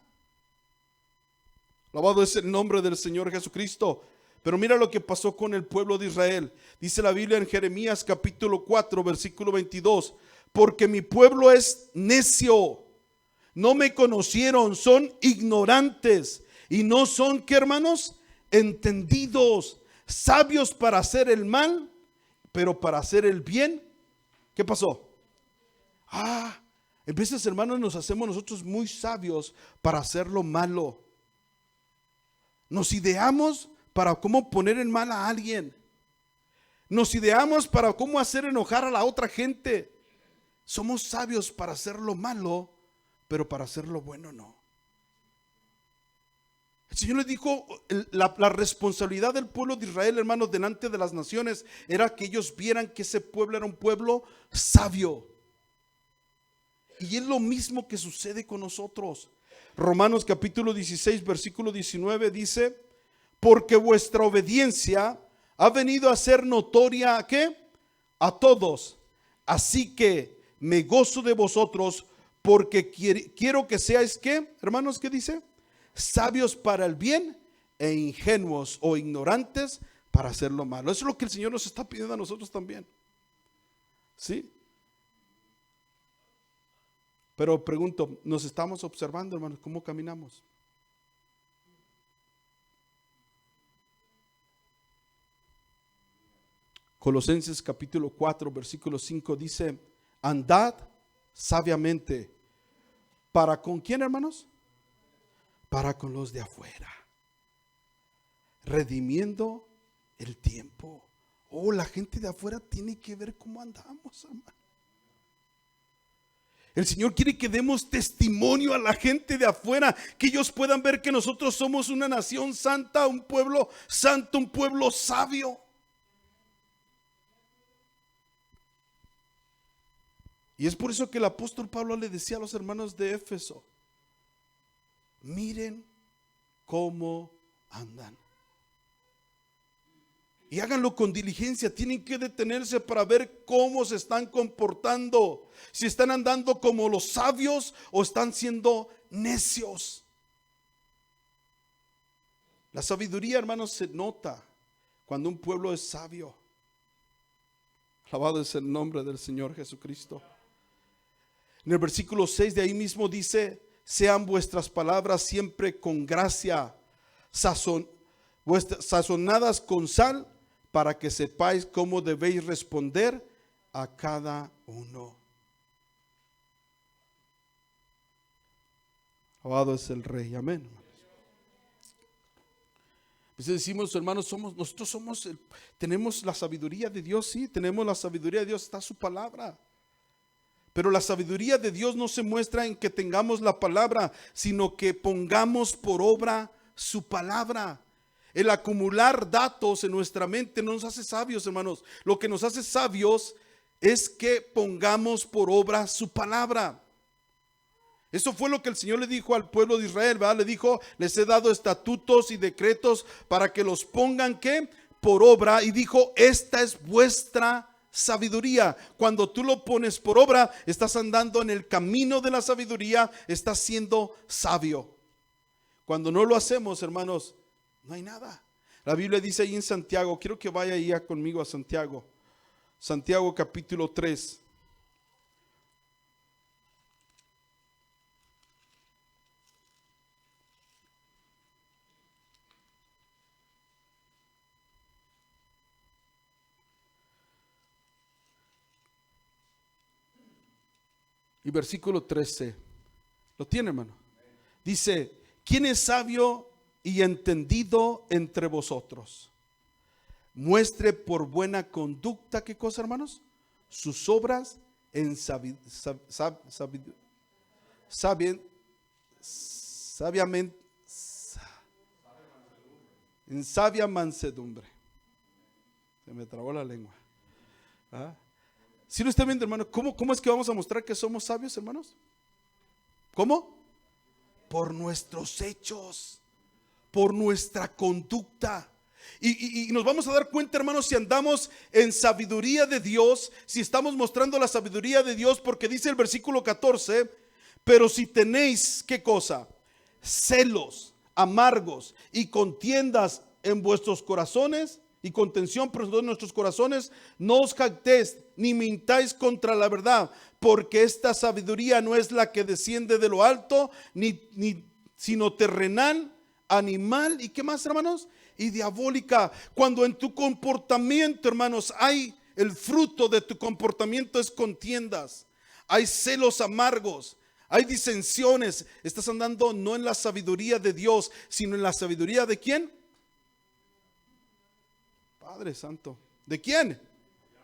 Alabado es el nombre del Señor Jesucristo. Pero mira lo que pasó con el pueblo de Israel. Dice la Biblia en Jeremías capítulo 4, versículo 22. Porque mi pueblo es necio, no me conocieron, son ignorantes y no son, ¿qué hermanos? Entendidos, sabios para hacer el mal, pero para hacer el bien, ¿qué pasó? En veces, hermanos, nos hacemos nosotros muy sabios para hacer lo malo. Nos ideamos para cómo poner en mal a alguien. Nos ideamos para cómo hacer enojar a la otra gente. Somos sabios para hacer lo malo, pero para hacer lo bueno no. El Señor les dijo, la responsabilidad del pueblo de Israel, hermanos, delante de las naciones, era que ellos vieran que ese pueblo era un pueblo sabio. Y es lo mismo que sucede con nosotros. Romanos capítulo 16, versículo 19 dice, porque vuestra obediencia ha venido a ser notoria ¿a qué? A todos. Así que me gozo de vosotros porque quiero que seáis ¿qué? Hermanos, ¿qué dice? Sabios para el bien e ingenuos o ignorantes para hacer lo malo. Eso es lo que el Señor nos está pidiendo a nosotros también. ¿Sí? Pero pregunto, ¿nos estamos observando, hermanos, cómo caminamos? Colosenses capítulo 4, versículo 5 dice, andad sabiamente. ¿Para con quién, hermanos? Para con los de afuera, redimiendo el tiempo. La gente de afuera tiene que ver cómo andamos, hermano. El Señor quiere que demos testimonio a la gente de afuera, que ellos puedan ver que nosotros somos una nación santa, un pueblo santo, un pueblo sabio. Y es por eso que el apóstol Pablo le decía a los hermanos de Éfeso, miren cómo andan. Y háganlo con diligencia, tienen que detenerse para ver cómo se están comportando. Si están andando como los sabios o están siendo necios. La sabiduría, hermanos, se nota cuando un pueblo es sabio. Alabado es el nombre del Señor Jesucristo. En el versículo 6 de ahí mismo dice, sean vuestras palabras siempre con gracia, sazonadas con sal, para que sepáis cómo debéis responder a cada uno. Alabado es el Rey, amén. Pues decimos, hermanos, nosotros tenemos la sabiduría de Dios, sí, tenemos la sabiduría de Dios, está su palabra. Pero la sabiduría de Dios no se muestra en que tengamos la palabra, sino que pongamos por obra su palabra. El acumular datos en nuestra mente no nos hace sabios, hermanos. Lo que nos hace sabios es que pongamos por obra su palabra. Eso fue lo que el Señor le dijo al pueblo de Israel, ¿verdad? Le dijo, les he dado estatutos y decretos para que los pongan ¿qué? Por obra. Y dijo, esta es vuestra sabiduría. Cuando tú lo pones por obra, estás andando en el camino de la sabiduría, estás siendo sabio. Cuando no lo hacemos, hermanos, no hay nada. La Biblia dice ahí en Santiago, quiero que vaya ahí conmigo a Santiago. Santiago capítulo 3. Y versículo 13. ¿Lo tiene, hermano? Dice, ¿quién es sabio y entendido entre vosotros? Muestre por buena conducta, ¿qué cosa, hermanos? Sus obras en en sabia mansedumbre. Se me trabó la lengua. Si lo está viendo, hermano, ¿cómo es que vamos a mostrar que somos sabios, hermanos? ¿Cómo? Por nuestros hechos, por nuestra conducta. Y nos vamos a dar cuenta, hermanos, si andamos en sabiduría de Dios, si estamos mostrando la sabiduría de Dios, porque dice el versículo 14, pero si tenéis, ¿qué cosa? Celos amargos y contiendas en vuestros corazones, y contención por nuestros corazones, no os jactéis ni mintáis contra la verdad, porque esta sabiduría no es la que desciende de lo alto, sino terrenal, animal, ¿y qué más, hermanos? Y diabólica. Cuando en tu comportamiento, hermanos, hay el fruto de tu comportamiento es contiendas, hay celos amargos, hay disensiones, estás andando no en la sabiduría de Dios, sino en la sabiduría ¿de quién? Padre Santo. ¿De quién?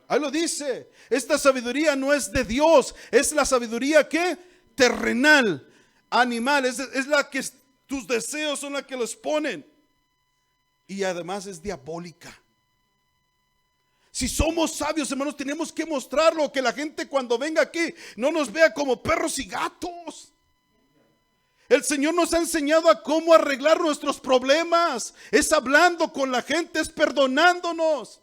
Ahí lo dice. Esta sabiduría no es de Dios, es la sabiduría que terrenal, animal, es la que tus deseos son la que los ponen. Y además es diabólica. Si somos sabios, hermanos, tenemos que mostrarlo, que la gente cuando venga aquí no nos vea como perros y gatos. El Señor nos ha enseñado a cómo arreglar nuestros problemas. Es hablando con la gente, es perdonándonos.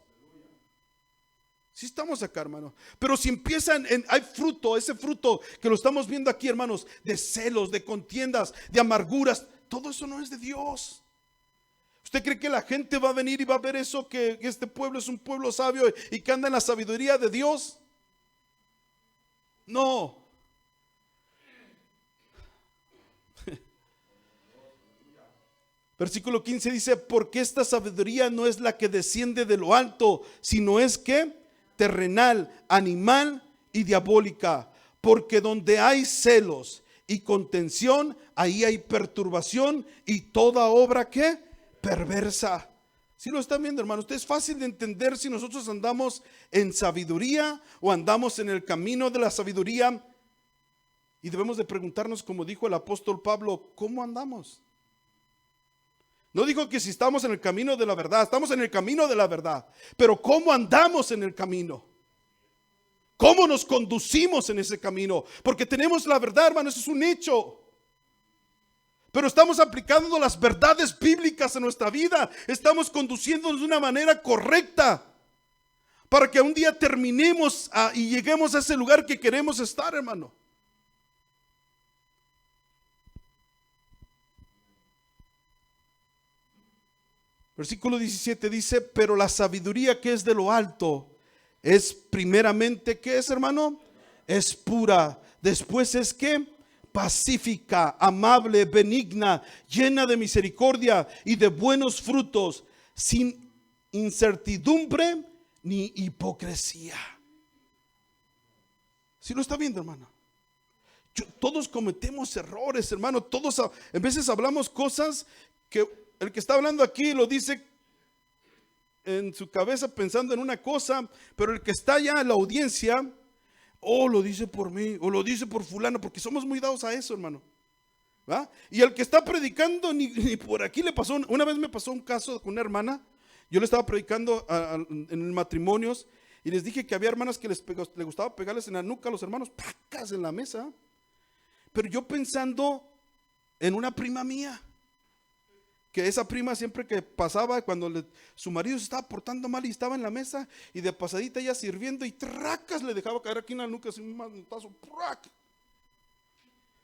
Sí estamos acá, hermano. Pero si empiezan, hay fruto, ese fruto que lo estamos viendo aquí, hermanos, de celos, de contiendas, de amarguras, todo eso no es de Dios. ¿Usted cree que la gente va a venir y va a ver eso, que este pueblo es un pueblo sabio y que anda en la sabiduría de Dios? No. Versículo 15 dice, porque esta sabiduría no es la que desciende de lo alto, sino es que terrenal, animal y diabólica. Porque donde hay celos y contención, ahí hay perturbación y toda obra que perversa. Si lo están viendo, hermanos, es fácil de entender si nosotros andamos en sabiduría o andamos en el camino de la sabiduría. Y debemos de preguntarnos, como dijo el apóstol Pablo, ¿cómo andamos? No digo que si estamos en el camino de la verdad, estamos en el camino de la verdad, pero ¿cómo andamos en el camino? ¿Cómo nos conducimos en ese camino? Porque tenemos la verdad, hermano, eso es un hecho. Pero estamos aplicando las verdades bíblicas en nuestra vida. Estamos conduciéndonos de una manera correcta para que un día terminemos y lleguemos a ese lugar que queremos estar, hermano. Versículo 17 dice, pero la sabiduría que es de lo alto es primeramente, ¿qué es, hermano? Es pura. Después es ¿qué? Pacífica, amable, benigna, llena de misericordia y de buenos frutos, sin incertidumbre ni hipocresía. ¿Sí lo está viendo, hermano? Todos cometemos errores, hermano. Todos a veces hablamos cosas que el que está hablando aquí lo dice en su cabeza pensando en una cosa, pero el que está allá en la audiencia, lo dice por mí, o lo dice por fulano, porque somos muy dados a eso, hermano. ¿Va? Y el que está predicando, ni por aquí le pasó. Una vez me pasó un caso con una hermana. Yo le estaba predicando en matrimonios y les dije que había hermanas que les gustaba pegarles en la nuca a los hermanos, pacas en la mesa. Pero yo pensando en una prima mía, que esa prima siempre que pasaba, cuando su marido se estaba portando mal y estaba en la mesa, y de pasadita ella sirviendo y tracas le dejaba caer aquí en la nuca así un manotazo.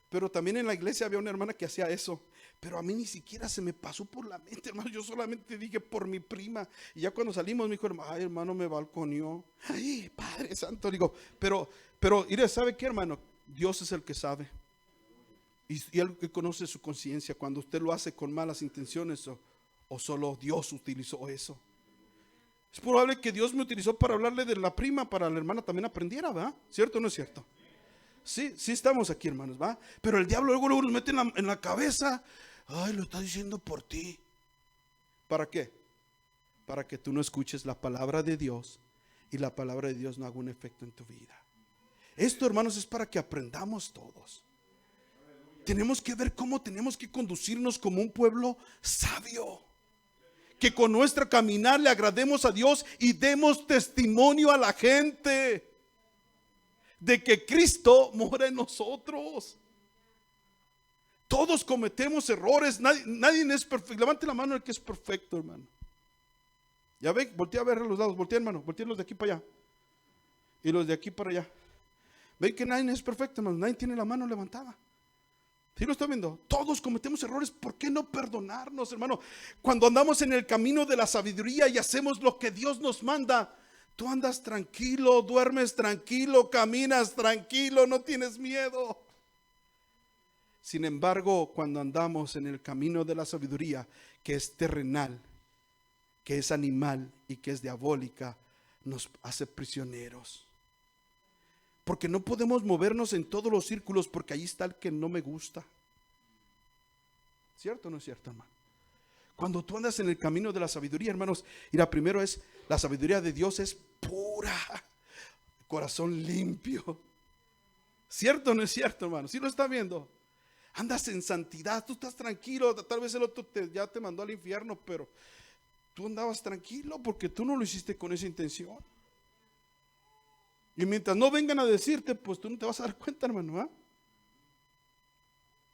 Pero también en la iglesia había una hermana que hacía eso, pero a mí ni siquiera se me pasó por la mente, hermano. Yo solamente dije por mi prima, y ya cuando salimos me dijo, ay, hermano, me balconeó. Ay, Padre Santo, digo, pero mire, ¿sabe qué, hermano? Dios es el que sabe. Y Él que conoce su conciencia cuando usted lo hace con malas intenciones o solo Dios utilizó eso. Es probable que Dios me utilizó para hablarle de la prima, para la hermana también aprendiera, ¿verdad? ¿Cierto o no es cierto? Sí estamos aquí, hermanos, ¿va? Pero el diablo luego nos mete en la cabeza, ay, lo está diciendo por ti. ¿Para qué? Para que tú no escuches la palabra de Dios y la palabra de Dios no haga un efecto en tu vida. Esto, hermanos, es para que aprendamos todos. Tenemos que ver cómo tenemos que conducirnos como un pueblo sabio, que con nuestro caminar le agrademos a Dios y demos testimonio a la gente de que Cristo mora en nosotros. Todos cometemos errores. Nadie es perfecto. Levante la mano el que es perfecto, hermano. Ya ve, voltea a ver a los lados. Voltea, hermano. Voltea los de aquí para allá. Y los de aquí para allá. Ve que nadie es perfecto, hermano. Nadie tiene la mano levantada. ¿Sí lo está viendo? Todos cometemos errores. ¿Por qué no perdonarnos, hermano? Cuando andamos en el camino de la sabiduría y hacemos lo que Dios nos manda, tú andas tranquilo, duermes tranquilo, caminas tranquilo, no tienes miedo. Sin embargo, cuando andamos en el camino de la sabiduría, que es terrenal, que es animal y que es diabólica, nos hace prisioneros. Porque no podemos movernos en todos los círculos, porque ahí está el que no me gusta. ¿Cierto o no es cierto, hermano? Cuando tú andas en el camino de la sabiduría, hermanos, y la primero es, la sabiduría de Dios es pura, corazón limpio. ¿Cierto o no es cierto, hermano? ¿Sí lo está viendo? Andas en santidad, tú estás tranquilo. Tal vez el otro ya te mandó al infierno, pero tú andabas tranquilo porque tú no lo hiciste con esa intención. Y mientras no vengan a decirte, pues tú no te vas a dar cuenta, hermano, ¿eh?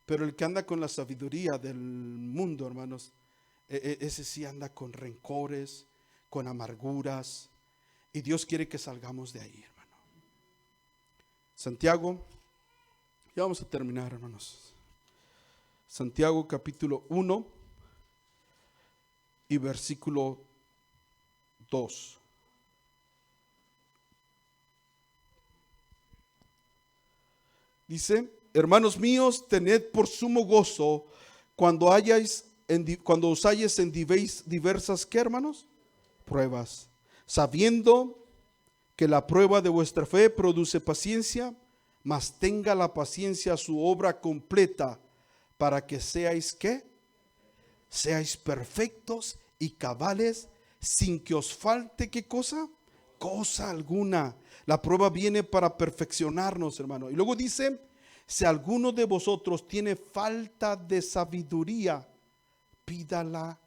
Pero el que anda con la sabiduría del mundo, hermanos, ese sí anda con rencores, con amarguras. Y Dios quiere que salgamos de ahí, hermano. Santiago, ya vamos a terminar, hermanos. Santiago capítulo 1 y versículo 2. Dice: hermanos míos, tened por sumo gozo cuando os halléis en diversas, ¿qué, hermanos? Pruebas, sabiendo que la prueba de vuestra fe produce paciencia, mas tenga la paciencia su obra completa, para que seáis, ¿qué? Seáis perfectos y cabales, sin que os falte, ¿qué cosa? Cosa alguna. La prueba viene para perfeccionarnos, hermano. Y luego dice: si alguno de vosotros tiene falta de sabiduría, pídala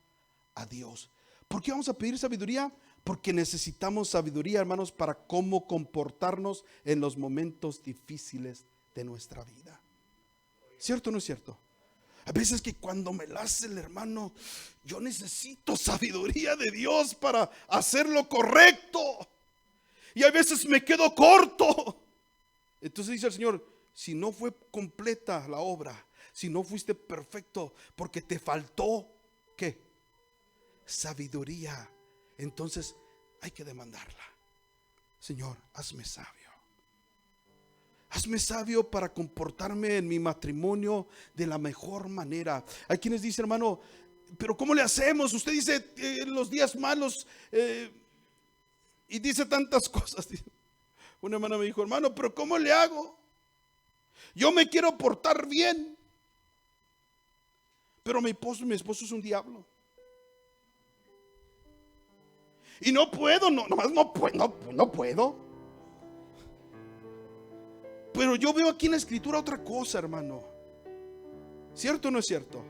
a Dios. ¿Por qué vamos a pedir sabiduría? Porque necesitamos sabiduría, hermanos, para cómo comportarnos en los momentos difíciles de nuestra vida. ¿Cierto o no es cierto? A veces que cuando me la hace el hermano, yo necesito sabiduría de Dios para hacer lo correcto. Y a veces me quedo corto. Entonces dice el Señor: si no fue completa la obra, si no fuiste perfecto, porque te faltó, ¿qué? Sabiduría. Entonces hay que demandarla. Señor, hazme sabio. Hazme sabio para comportarme en mi matrimonio de la mejor manera. Hay quienes dicen: hermano, pero ¿cómo le hacemos? Usted dice los días malos y dice tantas cosas. Una hermana me dijo: hermano, pero ¿cómo le hago? Yo me quiero portar bien, pero mi esposo es un diablo. Y no puedo, nomás no puedo. Pero yo veo aquí en la escritura otra cosa, hermano. ¿Cierto o no es cierto?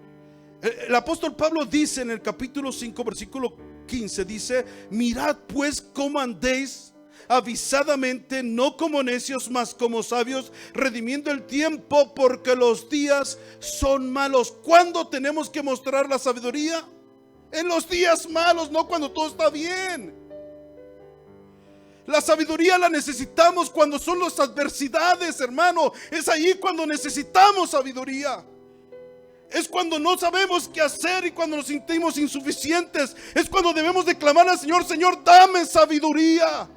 El apóstol Pablo dice en el capítulo 5, versículo 15, dice: mirad pues cómo andéis avisadamente, no como necios, mas como sabios, redimiendo el tiempo, porque los días son malos. ¿Cuándo tenemos que mostrar la sabiduría? En los días malos, no cuando todo está bien. La sabiduría la necesitamos cuando son las adversidades, hermano. Es ahí cuando necesitamos sabiduría. Es cuando no sabemos qué hacer y cuando nos sentimos insuficientes. Es cuando debemos de clamar al Señor: Señor, dame sabiduría.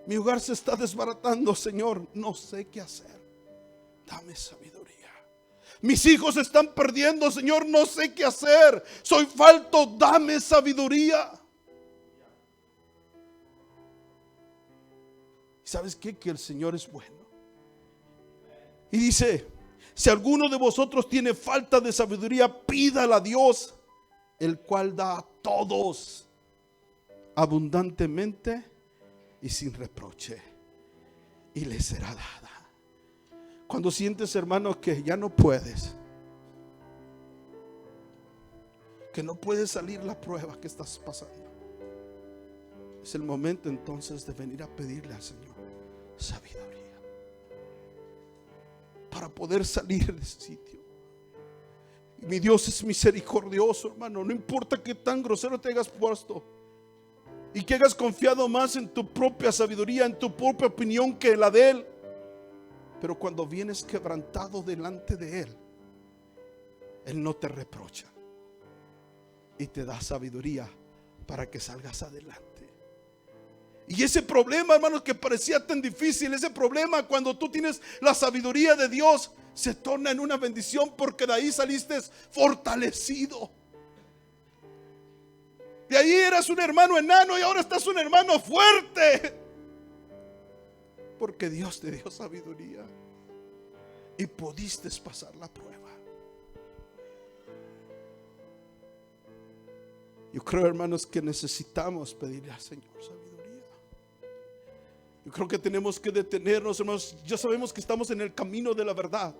Mi hogar se está desbaratando, Señor, no sé qué hacer. Dame sabiduría. Mis hijos se están perdiendo, Señor, no sé qué hacer. Soy falto, dame sabiduría. ¿Sabes qué? Que el Señor es bueno. Y dice: si alguno de vosotros tiene falta de sabiduría, pídala a Dios, el cual da a todos abundantemente y sin reproche, y le será dada. Cuando sientes, hermano, que ya no puedes, que no puedes salir la prueba que estás pasando, es el momento entonces de venir a pedirle al Señor sabiduría. para poder salir de ese sitio. Y mi Dios es misericordioso, hermano. No importa qué tan grosero te hayas puesto y que hayas confiado más en tu propia sabiduría, en tu propia opinión que en la de Él. Pero cuando vienes quebrantado delante de Él, Él no te reprocha y te da sabiduría para que salgas adelante. Y ese problema, hermanos, que parecía tan difícil, ese problema cuando tú tienes la sabiduría de Dios, se torna en una bendición, porque de ahí saliste fortalecido. De ahí eras un hermano enano y ahora estás un hermano fuerte, porque Dios te dio sabiduría y pudiste pasar la prueba. Yo creo, hermanos, que necesitamos pedirle al Señor sabiduría. Yo creo que tenemos que detenernos, hermanos. Ya sabemos que estamos en el camino de la verdad,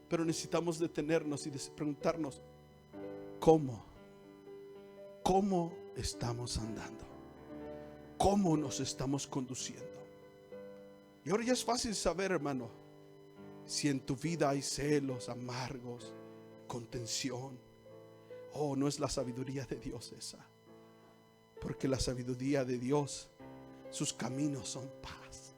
pero necesitamos detenernos y preguntarnos: ¿cómo estamos andando? ¿Cómo nos estamos conduciendo? Y ahora ya es fácil saber, hermano, si en tu vida hay celos amargos, contención. Oh, no es la sabiduría de Dios esa, porque la sabiduría de Dios, sus caminos son paz.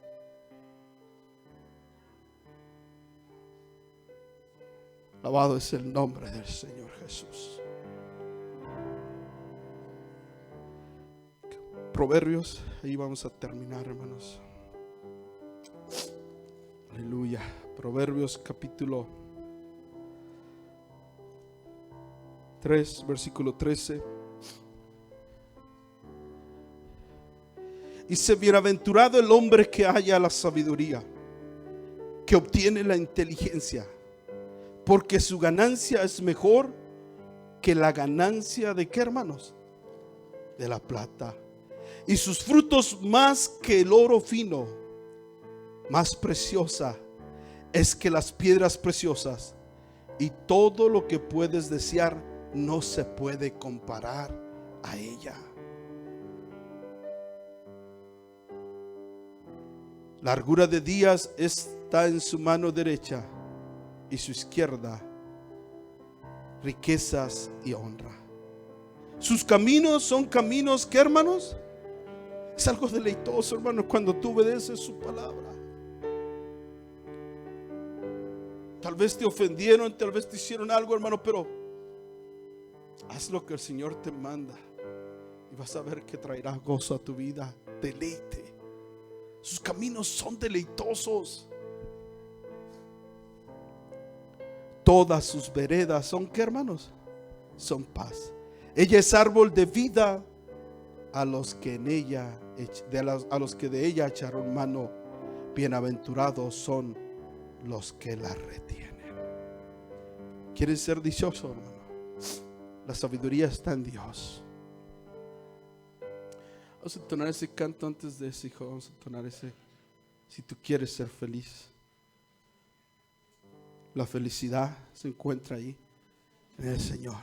Alabado es el nombre del Señor Jesús. Proverbios, ahí vamos a terminar, hermanos. Aleluya. Proverbios capítulo 3, versículo 13. Dice: bienaventurado el hombre que halla la sabiduría, que obtiene la inteligencia, porque su ganancia es mejor que la ganancia de ¿qué, hermanos? De la plata, y sus frutos más que el oro fino. Más preciosa es que las piedras preciosas, y todo lo que puedes desear no se puede comparar a ella. Largura de días está en su mano derecha, y su izquierda riquezas y honra. Sus caminos son caminos ¿qué, hermanos? Es algo deleitoso, hermanos, cuando tú obedeces su palabra. Tal vez te ofendieron, tal vez te hicieron algo, hermano, pero haz lo que el Señor te manda y vas a ver que traerá gozo a tu vida, deleite. Sus caminos son deleitosos. Todas sus veredas son ¿qué, hermanos? Son paz. Ella es árbol de vida a los que en ella, a los que de ella echaron mano. Bienaventurados son los que la retienen. ¿Quieres ser dichoso, hermano? La sabiduría está en Dios. Vamos a entonar ese canto antes de ese, hijo. Vamos a entonar ese. Si tú quieres ser feliz, la felicidad se encuentra ahí en el Señor.